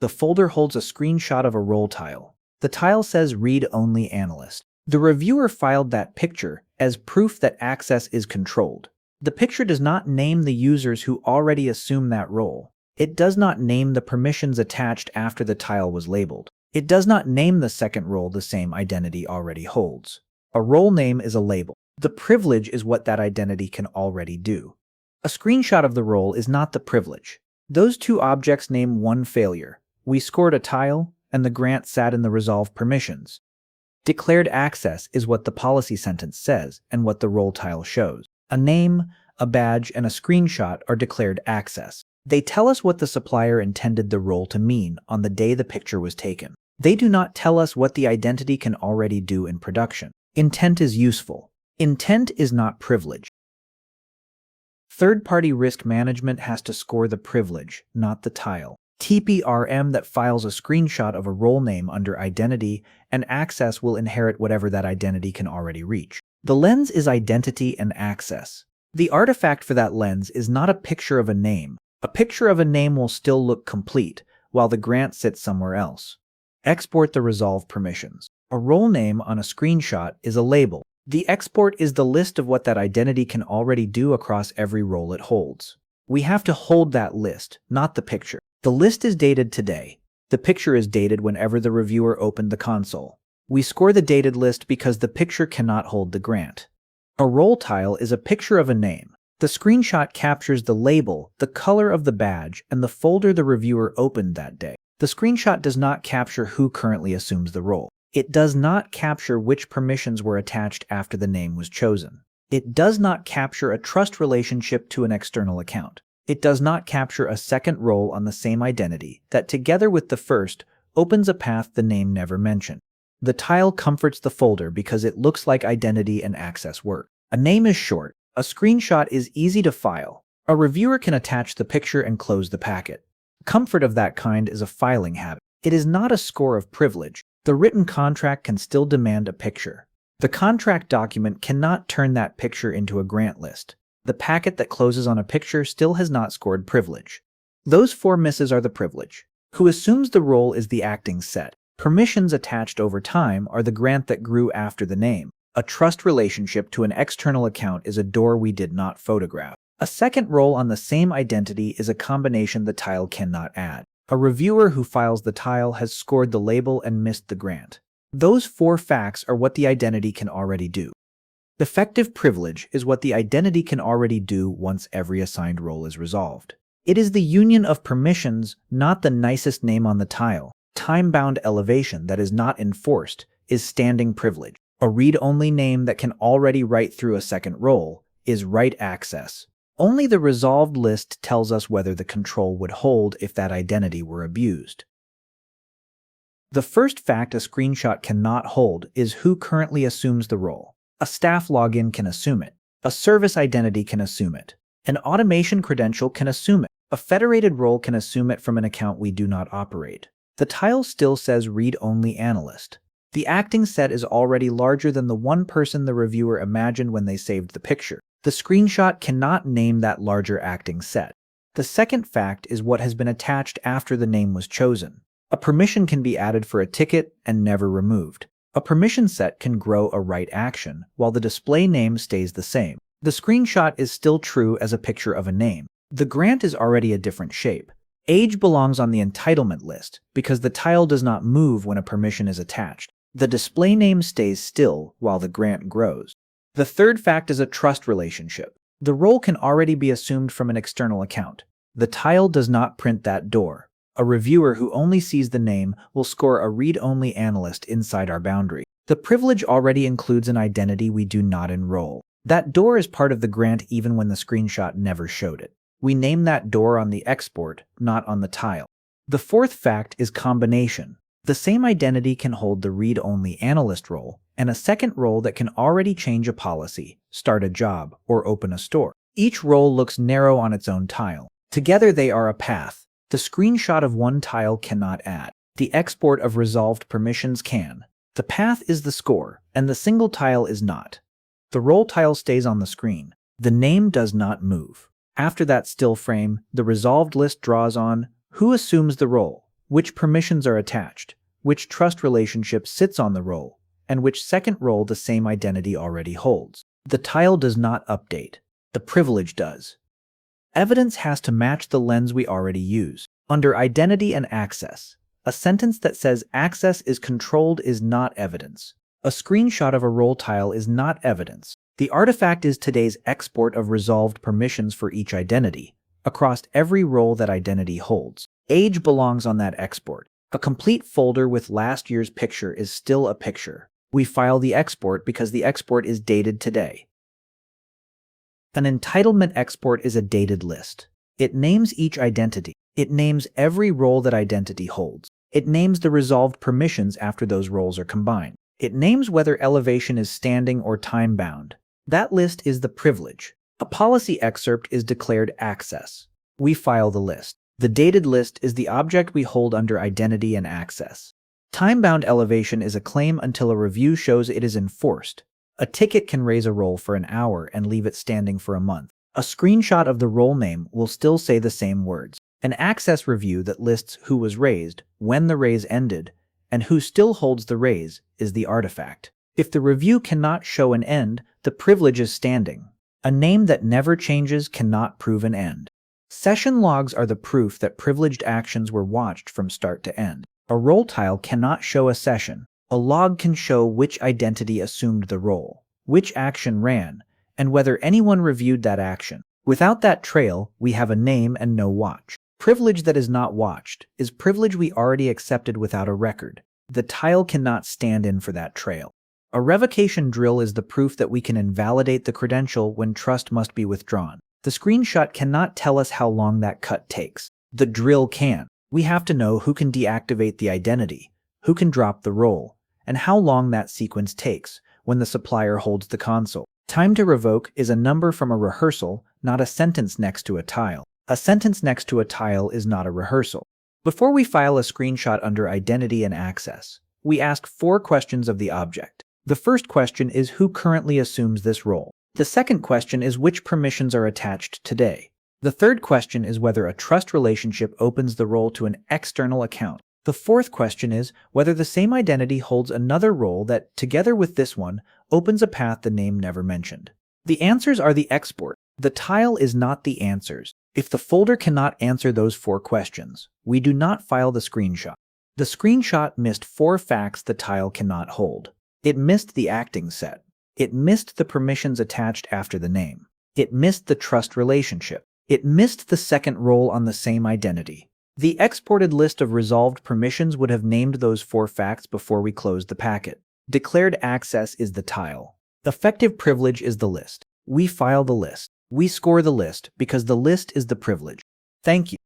The folder holds a screenshot of a role tile. The tile says Read Only Analyst. The reviewer filed that picture as proof that access is controlled. The picture does not name the users who already assume that role. It does not name the permissions attached after the tile was labeled. It does not name the second role the same identity already holds. A role name is a label. The privilege is what that identity can already do. A screenshot of the role is not the privilege. Those two objects name one failure. We scored a tile, and the grant sat in the resolved permissions. Declared access is what the policy sentence says and what the role tile shows. A name, a badge, and a screenshot are declared access. They tell us what the supplier intended the role to mean on the day the picture was taken. They do not tell us what the identity can already do in production. Intent is useful. Intent is not privilege. Third-party risk management has to score the privilege, not the tile. TPRM that files a screenshot of a role name under identity and access will inherit whatever that identity can already reach. The lens is identity and access. The artifact for that lens is not a picture of a name. A picture of a name will still look complete, while the grant sits somewhere else. Export the resolved permissions. A role name on a screenshot is a label. The export is the list of what that identity can already do across every role it holds. We have to hold that list, not the picture. The list is dated today. The picture is dated whenever the reviewer opened the console. We score the dated list because the picture cannot hold the grant. A role tile is a picture of a name. The screenshot captures the label, the color of the badge, and the folder the reviewer opened that day. The screenshot does not capture who currently assumes the role. It does not capture which permissions were attached after the name was chosen. It does not capture a trust relationship to an external account. It does not capture a second role on the same identity that, together with the first, opens a path the name never mentioned. The tile comforts the folder because it looks like identity and access work. A name is short. A screenshot is easy to file. A reviewer can attach the picture and close the packet. Comfort of that kind is a filing habit. It is not a score of privilege. The written contract can still demand a picture. The contract document cannot turn that picture into a grant list. The packet that closes on a picture still has not scored privilege. Those four misses are the privilege. Who assumes the role is the acting set. Permissions attached over time are the grant that grew after the name. A trust relationship to an external account is a door we did not photograph. A second role on the same identity is a combination the tile cannot add. A reviewer who files the tile has scored the label and missed the grant. Those four facts are what the identity can already do. Effective privilege is what the identity can already do once every assigned role is resolved. It is the union of permissions, not the nicest name on the tile. Time-bound elevation that is not enforced is standing privilege. A read-only name that can already write through a second role is write access. Only the resolved list tells us whether the control would hold if that identity were abused. The first fact a screenshot cannot hold is who currently assumes the role. A staff login can assume it. A service identity can assume it. An automation credential can assume it. A federated role can assume it from an account we do not operate. The tile still says read-only analyst. The acting set is already larger than the one person the reviewer imagined when they saved the picture. The screenshot cannot name that larger acting set. The second fact is what has been attached after the name was chosen. A permission can be added for a ticket and never removed. A permission set can grow a write action, while the display name stays the same. The screenshot is still true as a picture of a name. The grant is already a different shape. Age belongs on the entitlement list because the tile does not move when a permission is attached. The display name stays still while the grant grows. The third fact is a trust relationship. The role can already be assumed from an external account. The tile does not print that door. A reviewer who only sees the name will score a read-only analyst inside our boundary. The privilege already includes an identity we do not enroll. That door is part of the grant even when the screenshot never showed it. We name that door on the export, not on the tile. The fourth fact is combination. The same identity can hold the read-only analyst role and a second role that can already change a policy, start a job, or open a store. Each role looks narrow on its own tile. Together they are a path. The screenshot of one tile cannot add. The export of resolved permissions can. The path is the score, and the single tile is not. The role tile stays on the screen. The name does not move. After that still frame, the resolved list draws on who assumes the role. which permissions are attached, which trust relationship sits on the role, and which second role the same identity already holds. The tile does not update. The privilege does. Evidence has to match the lens we already use. Under identity and access, a sentence that says access is controlled is not evidence. A screenshot of a role tile is not evidence. The artifact is today's export of resolved permissions for each identity, across every role that identity holds. Age belongs on that export. A complete folder with last year's picture is still a picture. We file the export because the export is dated today. An entitlement export is a dated list. It names each identity. It names every role that identity holds. It names the resolved permissions after those roles are combined. It names whether elevation is standing or time-bound. That list is the privilege. A policy excerpt is declared access. We file the list. The dated list is the object we hold under identity and access. Time-bound elevation is a claim until a review shows it is enforced. A ticket can raise a role for an hour and leave it standing for a month. A screenshot of the role name will still say the same words. An access review that lists who was raised, when the raise ended, and who still holds the raise is the artifact. If the review cannot show an end, the privilege is standing. A name that never changes cannot prove an end. Session logs are the proof that privileged actions were watched from start to end. A role tile cannot show a session. A log can show which identity assumed the role, which action ran, and whether anyone reviewed that action. Without that trail, we have a name and no watch. Privilege that is not watched is privilege we already accepted without a record. The tile cannot stand in for that trail. A revocation drill is the proof that we can invalidate the credential when trust must be withdrawn. The screenshot cannot tell us how long that cut takes. The drill can. We have to know who can deactivate the identity, who can drop the role, and how long that sequence takes when the supplier holds the console. Time to revoke is a number from a rehearsal, not a sentence next to a tile. A sentence next to a tile is not a rehearsal. Before we file a screenshot under identity and access, we ask 4 questions of the object. The first question is who currently assumes this role. The second question is which permissions are attached today. The third question is whether a trust relationship opens the role to an external account. The fourth question is whether the same identity holds another role that, together with this one, opens a path the name never mentioned. The answers are the export. The tile is not the answers. If the folder cannot answer those 4 questions, we do not file the screenshot. The screenshot missed 4 facts the tile cannot hold. It missed the acting set. It missed the permissions attached after the name. It missed the trust relationship. It missed the second role on the same identity. The exported list of resolved permissions would have named those 4 facts before we closed the packet. Declared access is the tile. Effective privilege is the list. We file the list. We score the list because the list is the privilege. Thank you.